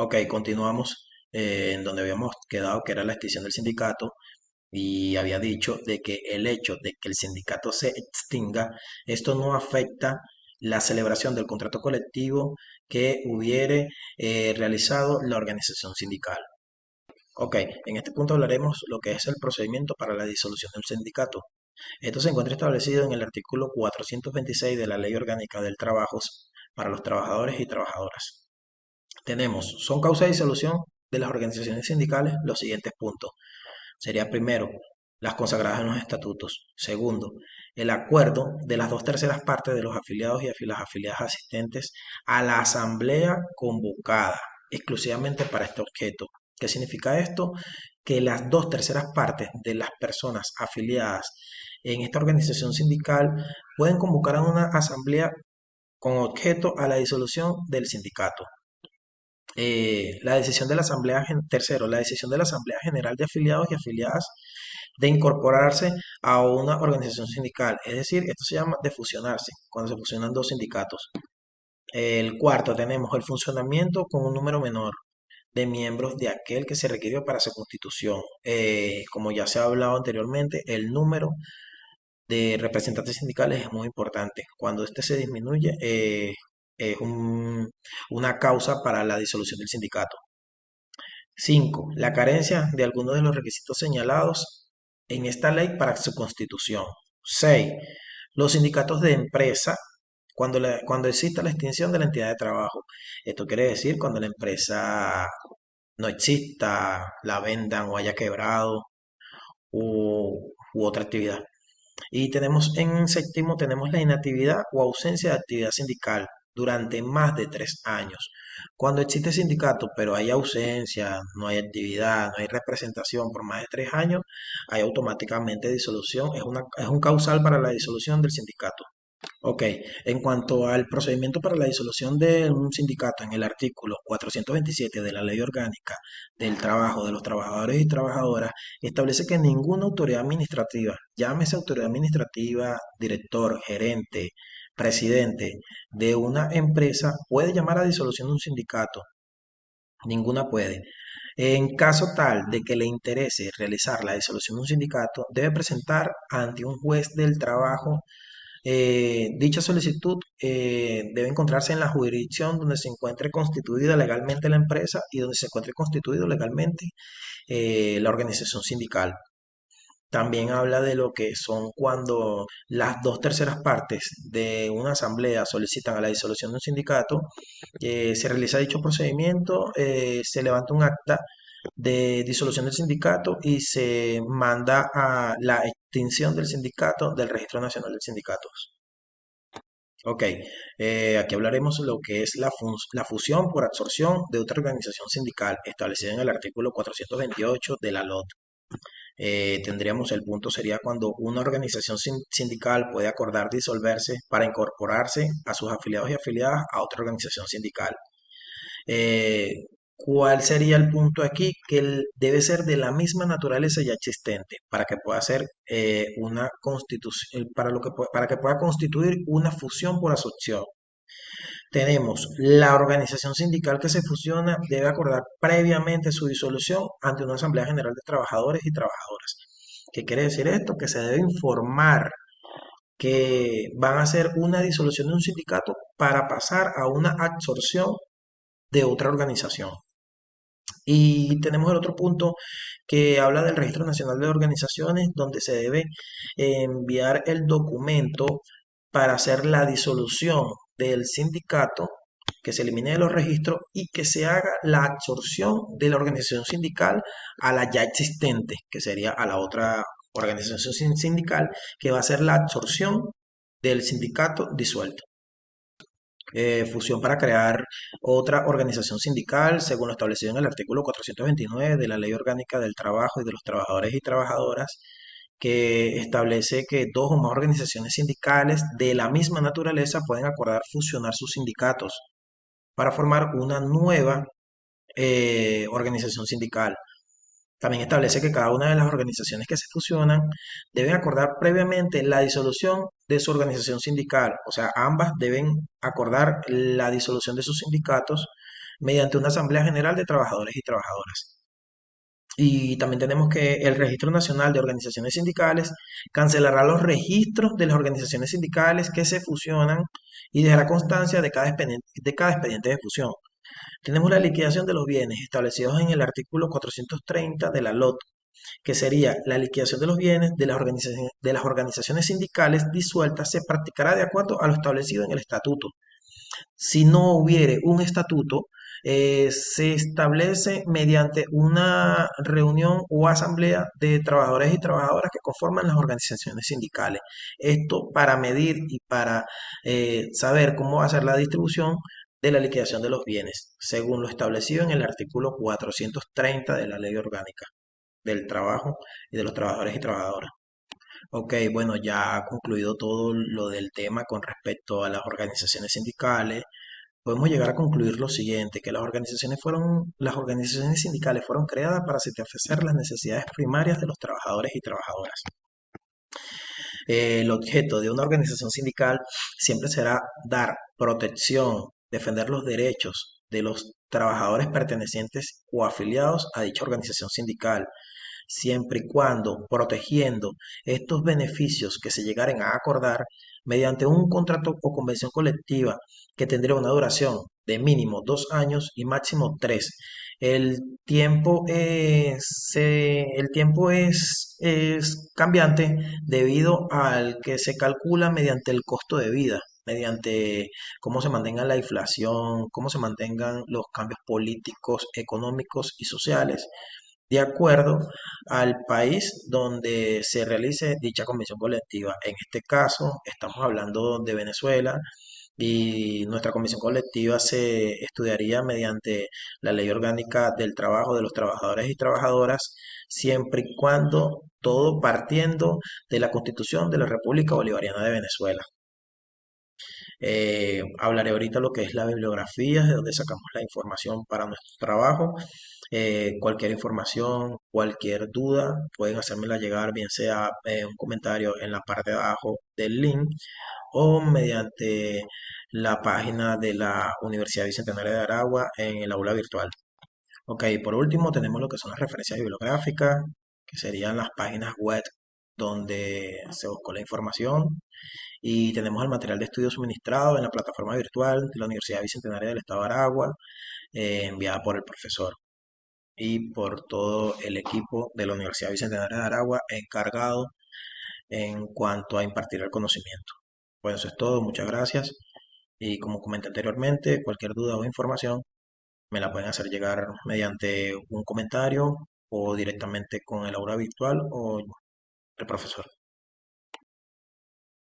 Ok, continuamos en donde habíamos quedado, que era la extinción del sindicato, y había dicho de que el hecho de que el sindicato se extinga, esto no afecta la celebración del contrato colectivo que hubiere realizado la organización sindical. Ok, en este punto hablaremos lo que es el procedimiento para la disolución del sindicato. Esto se encuentra establecido en el artículo 426 de la Ley Orgánica del Trabajo para los trabajadores y trabajadoras. Son causa de disolución de las organizaciones sindicales los siguientes puntos. Sería primero, las consagradas en los estatutos. Segundo, el acuerdo de las dos terceras partes de los afiliados y las afiliadas asistentes a la asamblea convocada exclusivamente para este objeto. ¿Qué significa esto? Que las dos terceras partes de las personas afiliadas en esta organización sindical pueden convocar a una asamblea con objeto a la disolución del sindicato. La decisión de la tercero, la decisión de la Asamblea General de Afiliados y Afiliadas de incorporarse a una organización sindical. Es decir, esto se llama de fusionarse, cuando se fusionan dos sindicatos. El cuarto, tenemos el funcionamiento con un número menor de miembros de aquel que se requirió para su constitución. Como ya se ha hablado anteriormente, el número de representantes sindicales es muy importante. Cuando este se disminuye, es una causa para la disolución del sindicato. 5. La carencia de algunos de los requisitos señalados en esta ley para su constitución. 6. Los sindicatos de empresa cuando exista la extinción de la entidad de trabajo. Esto quiere decir cuando la empresa no exista, la vendan o haya quebrado u otra actividad. Y tenemos en séptimo, tenemos la inactividad o ausencia de actividad sindical durante más de 3 años. Cuando existe sindicato, pero hay ausencia, no hay actividad, no hay representación por más de 3 años, hay automáticamente disolución, es un causal para la disolución del sindicato. Ok, en cuanto al procedimiento para la disolución de un sindicato en el artículo 427 de la Ley Orgánica del Trabajo de los Trabajadores y Trabajadoras, establece que ninguna autoridad administrativa, llámese autoridad administrativa, director, gerente, presidente de una empresa, puede llamar a disolución de un sindicato. Ninguna puede. En caso tal de que le interese realizar la disolución de un sindicato, debe presentar ante un juez del trabajo dicha solicitud debe encontrarse en la jurisdicción donde se encuentre constituida legalmente la empresa y donde se encuentre constituido legalmente la organización sindical. También habla de lo que son cuando las dos terceras partes de una asamblea solicitan a la disolución de un sindicato, se realiza dicho procedimiento, se levanta un acta de disolución del sindicato y se manda a la extinción del sindicato del Registro Nacional de Sindicatos. Ok, aquí hablaremos de lo que es la fusión por absorción de otra organización sindical establecida en el artículo 428 de la LOT. Tendríamos el punto sería cuando una organización sindical puede acordar disolverse para incorporarse a sus afiliados y afiliadas a otra organización sindical. Eh, ¿Cuál sería el punto aquí? Que debe ser de la misma naturaleza ya existente para que pueda ser una constitución, para que pueda constituir una fusión por absorción. Tenemos la organización sindical que se fusiona debe acordar previamente su disolución ante una Asamblea General de Trabajadores y Trabajadoras. ¿Qué quiere decir esto? Que se debe informar que van a hacer una disolución de un sindicato para pasar a una absorción de otra organización. Y tenemos el otro punto que habla del Registro Nacional de Organizaciones, donde se debe enviar el documento para hacer la disolución del sindicato, que se elimine de los registros y que se haga la absorción de la organización sindical a la ya existente, que sería a la otra organización sindical, que va a ser la absorción del sindicato disuelto. Fusión para crear otra organización sindical, según lo establecido en el artículo 429 de la Ley Orgánica del Trabajo y de los Trabajadores y Trabajadoras, que establece que dos o más organizaciones sindicales de la misma naturaleza pueden acordar fusionar sus sindicatos para formar una nueva organización sindical. También establece que cada una de las organizaciones que se fusionan deben acordar previamente la disolución de su organización sindical. O sea, ambas deben acordar la disolución de sus sindicatos mediante una asamblea general de trabajadores y trabajadoras. Y también tenemos que el Registro Nacional de Organizaciones Sindicales cancelará los registros de las organizaciones sindicales que se fusionan y dejará constancia de cada expediente de fusión. Tenemos la liquidación de los bienes establecidos en el artículo 430 de la LOT, que sería la liquidación de los bienes de las organizaciones sindicales disueltas se practicará de acuerdo a lo establecido en el estatuto. Si no hubiere un estatuto, se establece mediante una reunión o asamblea de trabajadores y trabajadoras que conforman las organizaciones sindicales. Esto para medir y para saber cómo va a ser la distribución de la liquidación de los bienes, según lo establecido en el artículo 430 de la Ley Orgánica del Trabajo y de los Trabajadores y Trabajadoras. Ok, bueno, ya ha concluido todo lo del tema con respecto a las organizaciones sindicales. Podemos llegar a concluir lo siguiente, que las organizaciones sindicales fueron creadas para satisfacer las necesidades primarias de los trabajadores y trabajadoras. El objeto de una organización sindical siempre será dar protección, defender los derechos de los trabajadores pertenecientes o afiliados a dicha organización sindical, siempre y cuando protegiendo estos beneficios que se llegaren a acordar mediante un contrato o convención colectiva que tendría una duración de mínimo 2 años y máximo 3. El tiempo es cambiante debido al que se calcula mediante el costo de vida, mediante cómo se mantenga la inflación, cómo se mantengan los cambios políticos, económicos y sociales de acuerdo al país donde se realice dicha convención colectiva. En este caso, estamos hablando de Venezuela y nuestra convención colectiva se estudiaría mediante la Ley Orgánica del Trabajo de los Trabajadores y Trabajadoras, siempre y cuando todo partiendo de la Constitución de la República Bolivariana de Venezuela. Hablaré ahorita lo que es la bibliografía, de donde sacamos la información para nuestro trabajo. Cualquier información, cualquier duda, pueden hacérmela llegar, bien sea un comentario en la parte de abajo del link o mediante la página de la Universidad Bicentenaria de Aragua en el aula virtual. Ok, por último tenemos lo que son las referencias bibliográficas, que serían las páginas web donde se buscó la información y tenemos el material de estudio suministrado en la plataforma virtual de la Universidad Bicentenaria del Estado de Aragua, enviada por el profesor y por todo el equipo de la Universidad Bicentenaria de Aragua encargado en cuanto a impartir el conocimiento. Bueno, eso es todo, muchas gracias. Y como comenté anteriormente, cualquier duda o información me la pueden hacer llegar mediante un comentario o directamente con el aula virtual o el profesor.